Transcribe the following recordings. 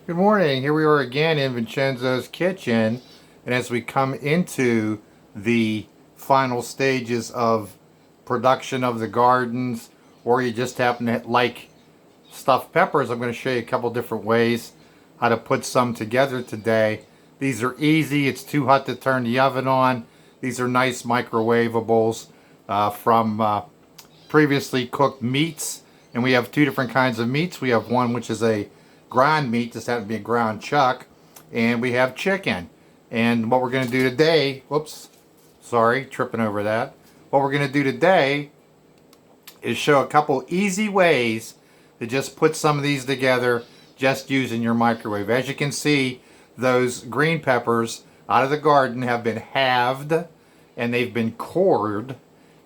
Good morning. Here we are again in Vincenzo's kitchen, and as we come into the final stages of production of the gardens, or you just happen to like stuffed peppers, I'm going to show you a couple different ways how to put some together today. These are easy. It's too hot to turn the oven on. These are nice microwavables from previously cooked meats, and we have two different kinds of meats. We have one which is a ground meat, just happens to be a ground chuck, and we have chicken. And what we're going to do today, whoops, sorry, tripping over that. What we're going to do today is show a couple easy ways to just put some of these together just using your microwave. As you can see, those green peppers out of the garden have been halved, and they've been cored,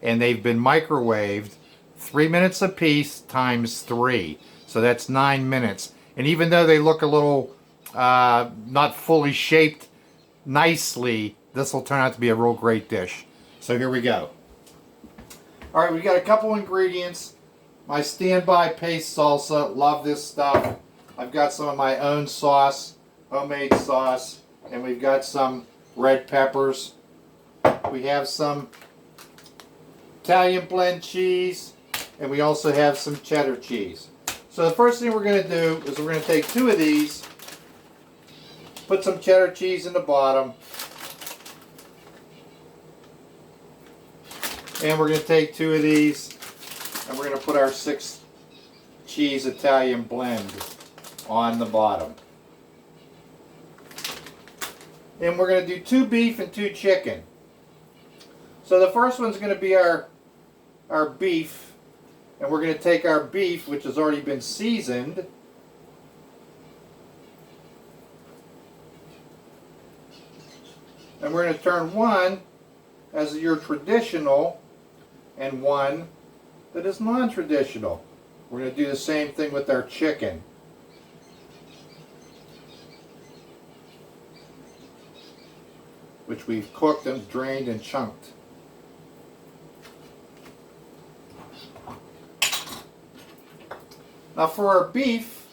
and they've been microwaved 3 minutes a piece times 3. So that's 9 minutes. And even though they look a little not fully shaped nicely, this will turn out to be a real great dish. So here we go. All right, we got a couple ingredients. My standby paste salsa, love this stuff. I've got some of my own sauce, homemade sauce, and we've got some red peppers. We have some Italian blend cheese, and we also have some cheddar cheese. So the first thing we're going to do is we're going to take 2 of these, put some cheddar cheese in the bottom, and we're going to take 2 of these, and we're going to put our 6 cheese Italian blend on the bottom. And we're going to do 2 beef and 2 chicken. So the first one's going to be our beef. And we're going to take our beef, which has already been seasoned, and we're going to turn one as your traditional and one that is non-traditional. We're going to do the same thing with our chicken. Which we've cooked and drained and chunked. Now for our beef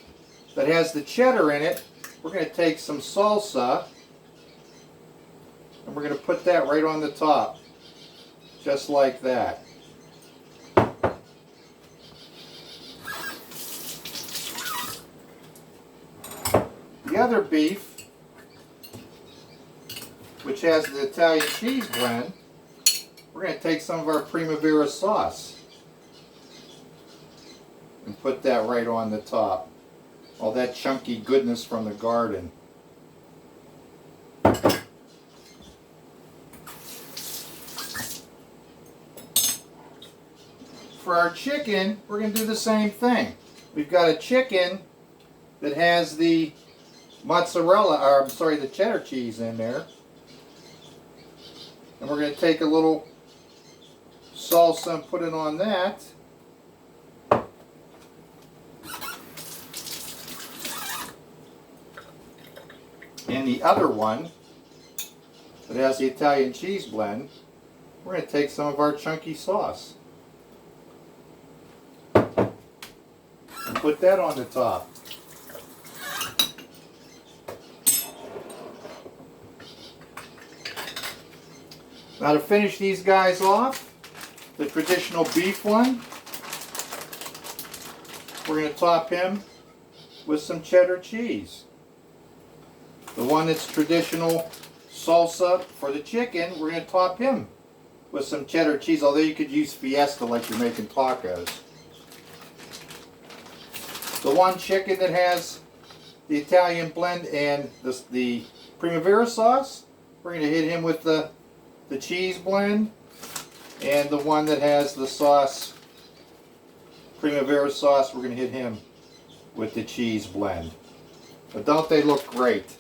that has the cheddar in it, we're going to take some salsa and we're going to put that right on the top, just like that. The other beef, which has the Italian cheese blend, we're going to take some of our Primavera sauce and put that right on the top. All that chunky goodness from the garden. For our chicken, we're going to do the same thing. We've got a chicken that has the mozzarella, or I'm sorry, the cheddar cheese in there. And we're going to take a little salsa and put it on that. And the other one that has the Italian cheese blend, we're going to take some of our chunky sauce and put that on the top. Now to finish these guys off, the traditional beef one, we're going to top him with some cheddar cheese. The one that's traditional salsa for the chicken, we're going to top him with some cheddar cheese, although you could use Fiesta like you're making tacos. The one chicken that has the Italian blend and the Primavera sauce, we're going to hit him with the cheese blend. And the one that has the sauce, Primavera sauce, we're going to hit him with the cheese blend. But don't they look great?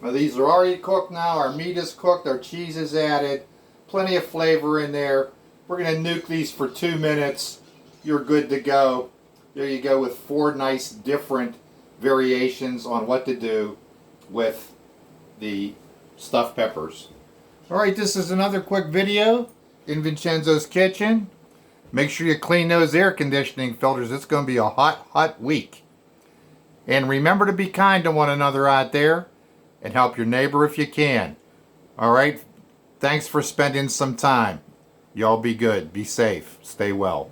Now these are already cooked now. Our meat is cooked. Our cheese is added. Plenty of flavor in there. We're going to nuke these for 2 minutes. You're good to go. There you go with 4 nice different variations on what to do with the stuffed peppers. Alright, this is another quick video in Vincenzo's kitchen. Make sure you clean those air conditioning filters. It's going to be a hot, hot week. And remember to be kind to one another out there and help your neighbor if you can. All right? Thanks for spending some time. Y'all be good. Be safe. Stay well.